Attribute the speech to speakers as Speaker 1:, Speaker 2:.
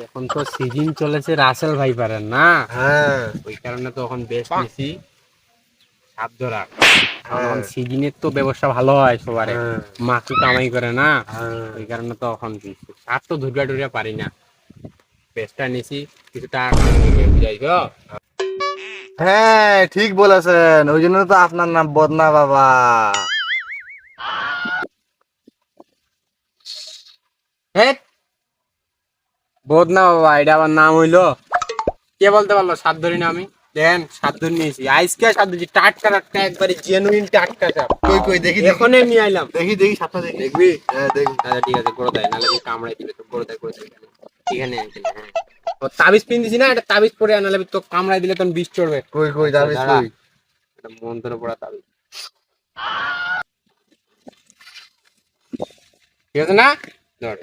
Speaker 1: এখন তো সিজন চলেছে রাসেল ভাইপারের না,
Speaker 2: হ্যাঁ
Speaker 1: ওই কারণে তো এখন বেস্ট নিছি সাপ ধরা। কারণ এখন
Speaker 2: হ্যাঁ
Speaker 1: সিজনের তো ব্যবসা ভালো হয় সবারে,
Speaker 2: হ্যাঁ
Speaker 1: মাছও কামাই করে না,
Speaker 2: হ্যাঁ
Speaker 1: ওই কারণে তো এখন সাপ তো ধুরিয়া টুরিয়া পারি না, বেস্টটা নিছি, কিছু টাকা কামাই হবে বুঝাইছো।
Speaker 2: হ্যাঁ ঠিক বলেছেন, ওই জন্য তো আপনার নাম বদনা বাবা।
Speaker 1: হ্যাঁ বোধ না বাবা, এটা আমার নাম হইলো, কে বলতে পারলো সাপ ধরি না আমি? দেন সাপ ধরে নিয়েছি, আইসকে সাপ ধরেছি, টাটকা টাটকা একবারে জেনুইন টাটকা সাপ।
Speaker 2: কই কই দেখি দেখি
Speaker 1: এখনই নিয়ে আইলাম।
Speaker 2: দেখি দেখি সাপটা দেখি।
Speaker 1: দেখবি?
Speaker 2: হ্যাঁ দেখি।
Speaker 1: আচ্ছা ঠিক আছে, করে দেয়, নাহলে কামড়াই দিবে তো, করে দেয় এখানে এখানে, হ্যাঁ ও তাবিজ পিন দিছি না, এটা তাবিজ পরে নাহলে তো কামড়াই দিলে তখন বিষ চড়বে।
Speaker 2: কই কই
Speaker 1: আচ্ছা,
Speaker 2: দাঁড়িয়ে
Speaker 1: দাঁড়া,
Speaker 2: কই।
Speaker 1: এটা মন্ত্র পড়া তাবিজ, ঠিক আছে না? ধর।